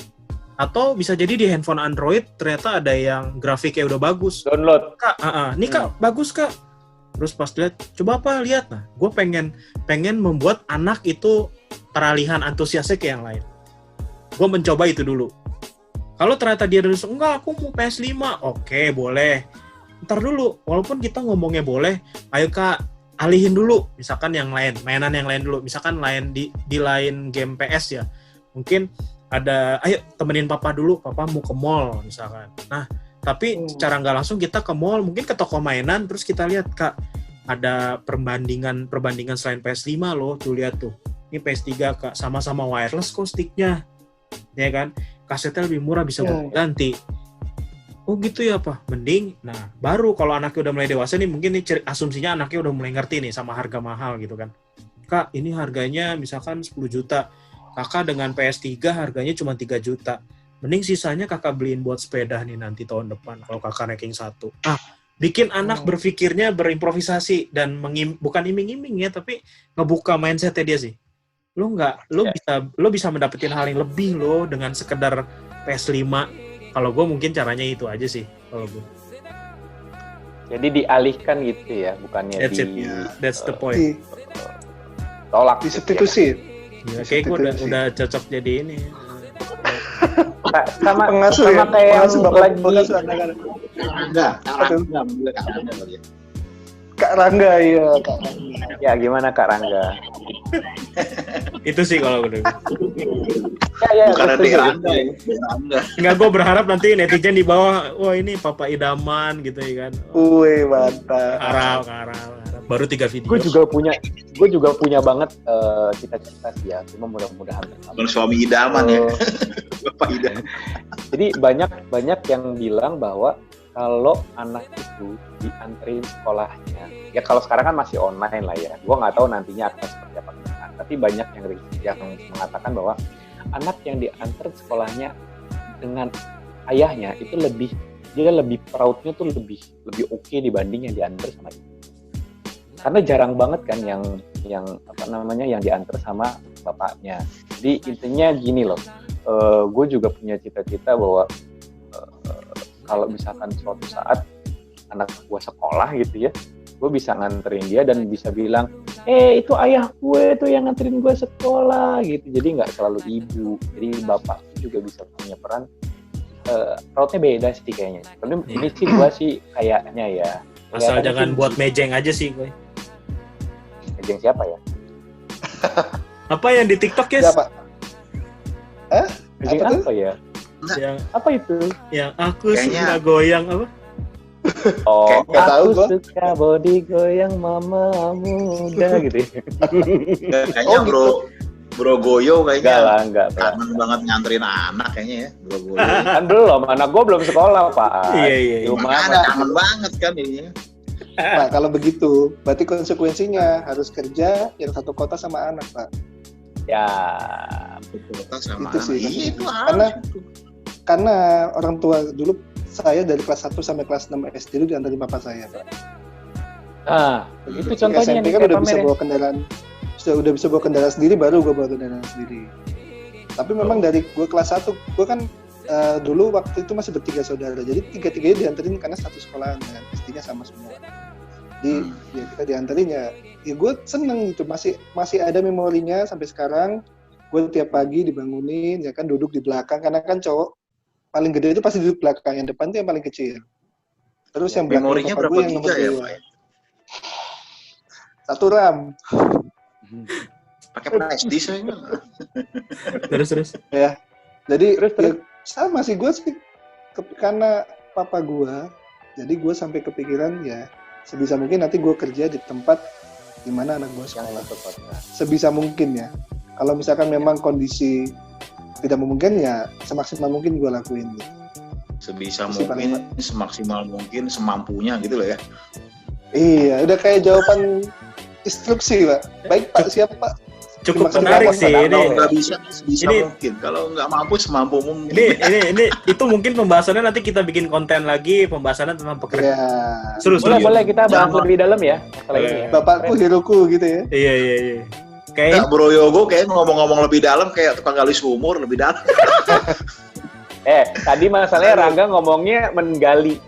Atau bisa jadi di handphone Android ternyata ada yang grafiknya udah bagus. Download. Kak, nih Kak, bagus Kak. Terus pas lihat, coba apa lihat. Nah, gue pengen membuat anak itu peralihan antusiasnya ke yang lain. Gue mencoba itu dulu. Kalau ternyata dia terus enggak, aku mau PS5. Oke, boleh. Ntar dulu, walaupun kita ngomongnya boleh, ayo Kak, alihin dulu. Misalkan yang lain, mainan yang lain dulu. Misalkan lain di lain game PS ya. Mungkin ada, ayo temenin papa dulu, papa mau ke mall misalkan. Nah, tapi secara nggak langsung kita ke mall, mungkin ke toko mainan, terus kita lihat Kak, ada perbandingan selain PS5 loh, tuh lihat tuh. Ini PS3 Kak, sama-sama wireless kok sticknya. Ya kan? Kasetnya lebih murah, bisa ganti. Oh gitu ya Pak, mending. Nah, baru kalau anaknya udah mulai dewasa nih, mungkin nih asumsinya anaknya udah mulai ngerti nih sama harga mahal gitu kan. Kak, ini harganya misalkan 10 juta. Kakak dengan PS3 harganya cuma 3 juta. Mending sisanya kakak beliin buat sepeda nih nanti tahun depan kalau kakak ranking 1. Bikin anak berpikirnya berimprovisasi dan bukan iming-iming ya, tapi ngebuka mindset-nya dia sih. Lo bisa mendapatkan hal yang lebih lo dengan sekedar PS5. Kalau gue mungkin caranya itu aja sih kalau gue. Jadi dialihkan gitu ya, bukannya That's it. That's the point. Di, ditolak. disubstitusi. Gila, kayak gue udah cocok jadi ini. Sama Pengasuh sama ya? kayak yang Pengasuh bapak lagi pengasuh anak-anak. Kak Rangga kali ya. Kak Rangga ya, Kak Rangga. ya gimana Kak Rangga? Itu sih kalau gue. Ya, Bukan ada setuju. Rangga ya, Rangga. Enggak, gue berharap nanti netizen di bawah, wah ini Papa Idaman gitu ya kan. Wih, mantap. Karau. Baru 3 video. Gue juga punya banget cita-cita sih ya, cuma mudah-mudahan Bukan suami idaman ya. Bapak idaman. Jadi banyak yang bilang bahwa kalau anak itu dianterin sekolahnya, ya kalau sekarang kan masih online lah ya, gue nggak tahu nantinya akan seperti apa. Tapi banyak yang mengatakan bahwa anak yang diantar sekolahnya dengan ayahnya itu dia lebih proudnya tuh lebih oke dibanding yang diantar sama ibu. Karena jarang banget kan yang diantar sama bapaknya. Jadi intinya gini loh, gue juga punya cita-cita bahwa kalau misalkan suatu saat anak gue sekolah gitu ya, gue bisa nganterin dia dan bisa bilang, itu ayah gue tuh yang nganterin gue sekolah gitu. Jadi nggak selalu ibu, jadi bapak juga bisa punya peran. Proudnya beda sih kayaknya. Tapi ini sih gue sih kayaknya ya. Asal jangan buat mejeng aja sih gue. Mejeng siapa ya? Apa yang di TikTok ya? Siapa? Mejeng Apa tuh? apa ya? Yang Apa itu? aku Kayaknya- suka goyang apa? Oh, Nggak tahu aku gua. suka body goyang mama muda gitu. Kayaknya bro Goyo kayaknya Enggak. kangen banget nganterin anak kayaknya ya, bro Goyo. Kan belum, anak gue belum sekolah, Pak. Iya. Di rumah Makanya kangen banget kan ini. Pak, kalau begitu, berarti konsekuensinya harus kerja yang satu kota sama anak, Pak. ya. Kota sama Itu anak. sih. Iya itu Karena- harus. Karena orang tua dulu saya dari kelas 1 sampai kelas 6 SD itu diantarin papa saya, Pak. Nah, itu Di contohnya SMP nih kan kayak udah bisa pamer ya. bawa kendaraan, udah bisa bawa kendaraan sendiri, baru gue bawa kendaraan sendiri. Tapi memang dari gue kelas 1, gue kan dulu waktu itu masih bertiga saudara, jadi tiga-tiganya dianterin karena satu sekolahan kan, SD-nya sama semua. Jadi ya kita dianterin ya gue seneng gitu, masih ada memorinya sampai sekarang. Gue tiap pagi dibangunin, ya kan duduk di belakang, karena kan cowok paling gede itu pasti duduk belakang, yang depan tuh yang paling kecil. Terus yang belakang Memorinya papa berapa gue yang giga nomor ya, 2. Pak? 1 RAM. Pakai flash disk saya. Terus. Ya. Jadi Terus. ya, sama sih gue sih karena papa gue, jadi gue sampai kepikiran ya sebisa mungkin nanti gue kerja di tempat di mana anak gue Yang sekolah. satu kota. Sebisa mungkin ya. Kalau misalkan memang kondisi tidak memungkinkan ya semaksimal mungkin gue lakuin. Sebisa Itu sih mungkin, semaksimal mungkin, semampunya gitu loh ya. Iya, udah kayak jawaban instruksi, Pak. Baik Pak, siap Pak. Cukup Terima kasih menarik banget, sih Pak. ini. Kalau nggak bisa, sebisa Ini- mungkin. Kalau nggak mampu, semampu mungkin. Ini itu mungkin pembahasannya nanti kita bikin konten lagi, pembahasannya tentang pekerjaan. Ya, Seru. Boleh kita bahas Jangan. lebih dalam ya masalah ini ya. bapakku heroku gitu ya. Iya. Kayak Nggak, Bro Yogo kayak ngomong-ngomong lebih dalam kayak tukang gali sumur lebih dalam. Tadi masalahnya Rangga ngomongnya menggali.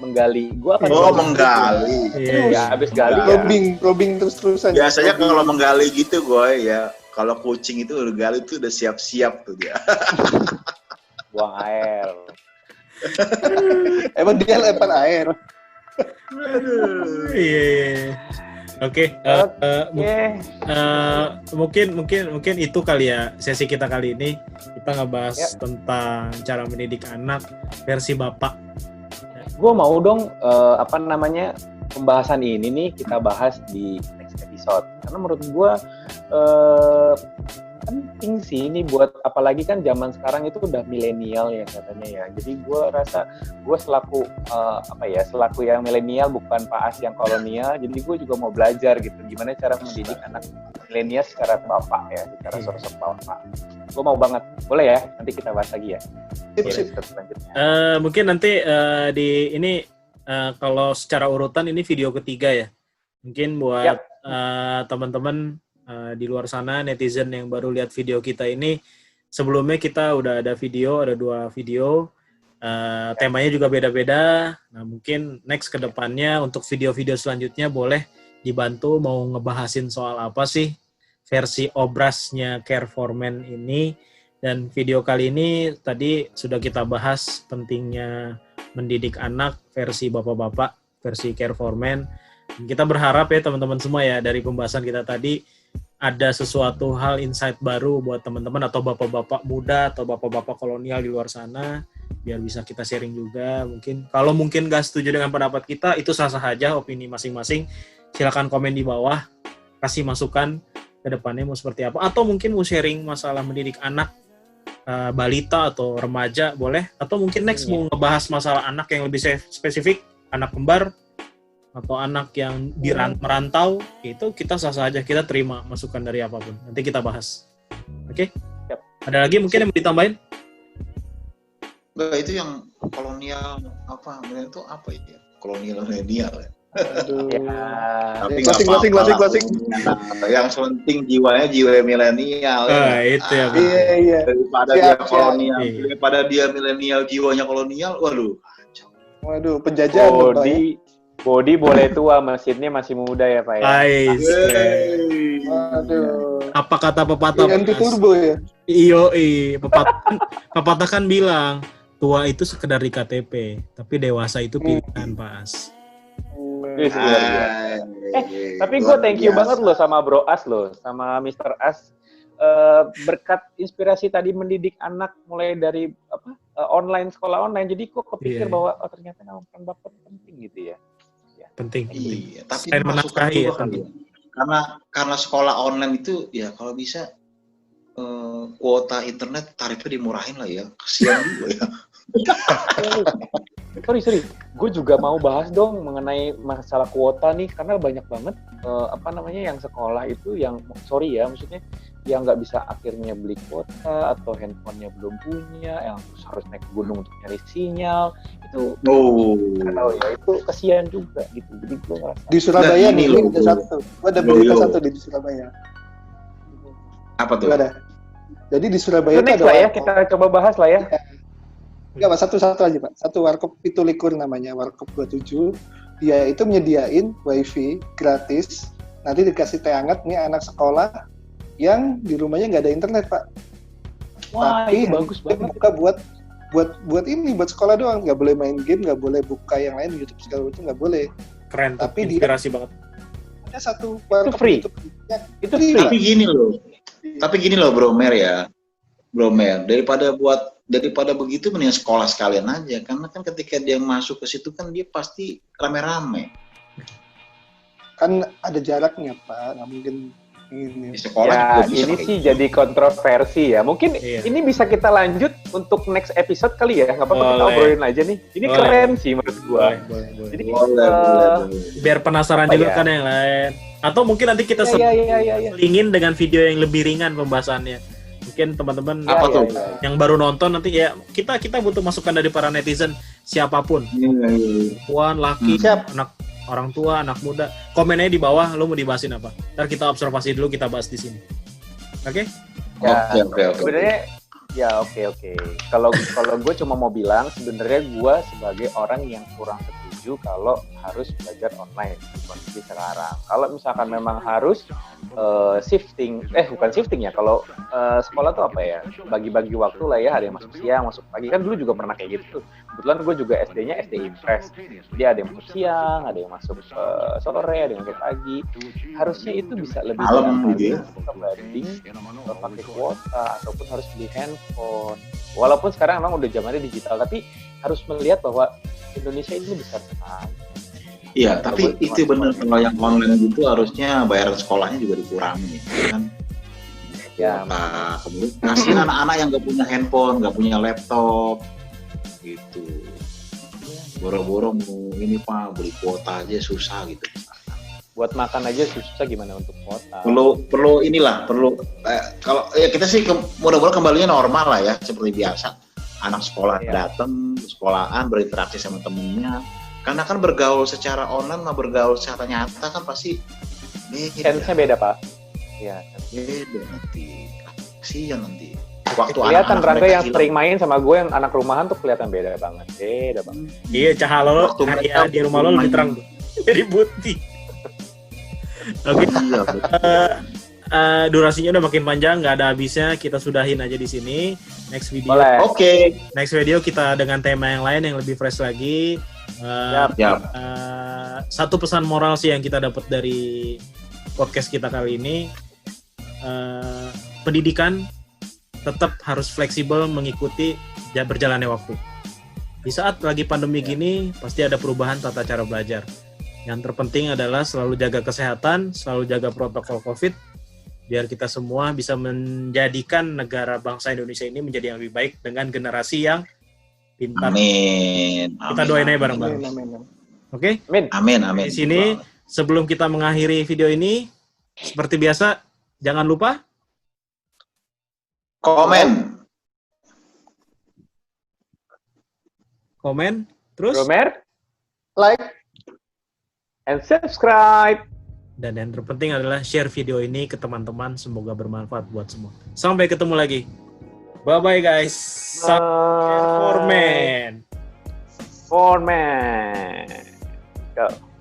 Gua akan Oh, menggali. Iya. Ya, habis gali ya. Probing terus-terusan. Biasanya Probing. kalau menggali gitu gue ya, kalau kucing itu udah gali tuh udah siap-siap tuh dia. Buang air. Emang dia lempar air. Iya. Oke. Mungkin itu kali ya sesi kita kali ini. Kita ngebahas Ya. tentang cara mendidik anak versi bapak. Gue mau dong pembahasan ini nih kita bahas di next episode. Karena menurut gue penting sih ini buat, apalagi kan zaman sekarang itu udah milenial ya katanya ya. Jadi gue rasa gue selaku yang milenial, bukan Pak As yang kolonial. Jadi gue juga mau belajar gitu gimana cara mendidik anak milenial secara bapak ya, secara sosok bapak. Gue mau banget. Boleh ya? Nanti kita bahas lagi ya. Sip, Di sip. episode selanjutnya. Mungkin nanti di ini kalau secara urutan ini video ketiga ya. Mungkin buat teman-teman di luar sana, netizen yang baru lihat video kita ini, sebelumnya kita udah ada 2 video. Temanya juga beda-beda. Nah, mungkin next ke depannya untuk video-video selanjutnya boleh dibantu mau ngebahasin soal apa sih versi obrasnya Care for Men ini. Dan video kali ini tadi sudah kita bahas pentingnya mendidik anak versi bapak-bapak, versi Care for Men. Kita berharap ya teman-teman semua ya dari pembahasan kita tadi ada sesuatu hal insight baru buat teman-teman atau bapak-bapak muda atau bapak-bapak kolonial di luar sana, biar bisa kita sharing juga. Mungkin kalau mungkin gak setuju dengan pendapat kita, itu sah-sah aja, opini masing-masing. Silakan komen di bawah, kasih masukan ke depannya mau seperti apa, atau mungkin mau sharing masalah mendidik anak, balita atau remaja boleh, atau mungkin next mau ngebahas masalah anak yang lebih spesifik, anak kembar atau anak yang merantau, itu kita sah-sah aja, kita terima masukan dari apapun. Nanti kita bahas. Oke? Yep. Ada lagi mungkin yang mau ditambahin? Enggak, itu yang kolonial apa? Itu apa ya? Kolonial milenial ya. Aduh. Tapi Closing. Yang penting jiwanya jiwa milenial. Itu ya. Iya. Daripada dia kolonial, daripada dia milenial jiwanya kolonial, waduh, penjajahan. Body boleh tua, mesinnya masih muda ya Pak ya. Aduh. Apa kata pepatah? Anti turbo ya. Iyo, pepatah kan bilang tua itu sekedar di KTP, tapi dewasa itu pilihan, Pas. Tapi gue thank you banget loh sama Bro As loh, sama Mr. As. Berkat inspirasi tadi mendidik anak mulai dari online, sekolah online, jadi gue kepikir bahwa ternyata peran bapak penting gitu ya. Penting. Iya, tapi menafkahi ya. Karena sekolah online itu ya kalau bisa kuota internet tarifnya dimurahin lah ya, kasihan juga ya. Sorry, gue juga mau bahas dong mengenai masalah kuota nih, karena banyak banget yang sekolah itu yang maksudnya yang nggak bisa akhirnya beli kuota atau handphonenya belum punya, yang harus naik gunung untuk nyari sinyal, itu itu kasihan juga gitu. Jadi gue ngerasa di Surabaya nih ada satu, gue ada berita satu di Surabaya. Apa tuh? Ada. Jadi di Surabaya itu ada ya, kita coba bahas lah ya. Enggak, Pak, satu aja, Pak. Satu warkop Pitulikur namanya, warkop 27. Dia itu menyediain wifi gratis. Nanti dikasih teh hangat nih anak sekolah yang di rumahnya nggak ada internet, Pak. Wah, tapi itu bagus banget. Buka buat sekolah doang, nggak boleh main game, nggak boleh buka yang lain, YouTube segala macam nggak boleh. Keren, tapi inspirasi banget. Ada satu warkop free. Itu free. Tapi gini loh, Bro Mer, daripada begitu mending sekolah sekalian aja, karena kan ketika dia masuk ke situ kan dia pasti rame-rame. Kan ada jaraknya, Pak, nggak mungkin ini. Di sekolah ya, juga bisa. Ini sih jadi kontroversi ya. Mungkin ini bisa kita lanjut untuk next episode kali ya. Nggak apa-apa, kita obrolin aja nih. Ini keren sih menurut gua. Boleh. Jadi biar penasaran juga kan yang lain. Atau mungkin nanti kita selingin dengan video yang lebih ringan pembahasannya. Mungkin teman-teman yang baru nonton nanti ya kita butuh masukan dari para netizen siapapun. Puan, laki, anak orang tua, anak muda. Komen aja di bawah lo mau dibahasin apa. Ntar kita observasi dulu, kita bahas di sini. Oke? Oke. Sebenarnya ya oke. Kalau gue cuma mau bilang sebenarnya gue sebagai orang yang kurang setuju kalau harus belajar online kondisi sekarang. Kalau misalkan memang harus bukan shifting ya. Kalau sekolah tuh apa ya? Bagi-bagi waktu lah ya. Ada yang masuk siang, masuk pagi. Kan dulu juga pernah kayak gitu. Kebetulan gue juga SD-nya SD Impres. Dia ada yang masuk siang, ada yang masuk sore, ada yang masuk pagi. Harusnya itu bisa lebih malam gitu ya. Dibanding pakai kuota ataupun harus beli handphone. Walaupun sekarang emang udah zamannya digital, tapi harus melihat bahwa Indonesia ini besar sekali. Iya, tapi itu benar, kalau yang online gitu harusnya bayaran sekolahnya juga dikurangi, kan? Ya. Nah, kemudian kasih anak-anak yang nggak punya handphone, nggak punya laptop, gitu. Boro-boro mau ini Pak, beli kuota aja susah gitu. Buat makan aja susah, gimana untuk kuota? Perlu kalau ya kita sih mudah-mudahan kembalinya normal lah ya, seperti biasa. Anak sekolah datang, sekolahan berinteraksi sama temennya. Karena kan bergaul secara online sama bergaul secara nyata kan pasti sense-nya beda, Pak. Iya. Beda nanti. Kasihan nanti. Waktu Kelihatan anak-anak Rangga mereka yang hilang. sering main sama gue yang anak rumahan tuh kelihatan beda banget. Beda banget. Iya, cahaya lo Waktu mereka di rumah lo lebih main. terang tuh. Jadi putih. Oke, Iya, betul. durasinya udah makin panjang, nggak ada habisnya. Kita sudahin aja di sini. Next video, Boleh. Oke. next video kita dengan tema yang lain yang lebih fresh lagi. Siap. Ya. Satu pesan moral sih yang kita dapat dari podcast kita kali ini, pendidikan tetap harus fleksibel mengikuti berjalannya waktu. Di saat lagi pandemi gini, pasti ada perubahan tata cara belajar. Yang terpenting adalah selalu jaga kesehatan, selalu jaga protokol COVID, biar kita semua bisa menjadikan negara bangsa Indonesia ini menjadi yang lebih baik dengan generasi yang pintar. Amin. Kita doain aja bareng-bareng. Amin. Oke? Amin. Amin, amin. Di sini, sebelum kita mengakhiri video ini, seperti biasa, jangan lupa komen, terus, Romer, Like, and subscribe. dan yang terpenting adalah share video ini ke teman-teman. Semoga bermanfaat buat semua. Sampai ketemu lagi. Bye-bye guys. Foreman. Foreman. Go.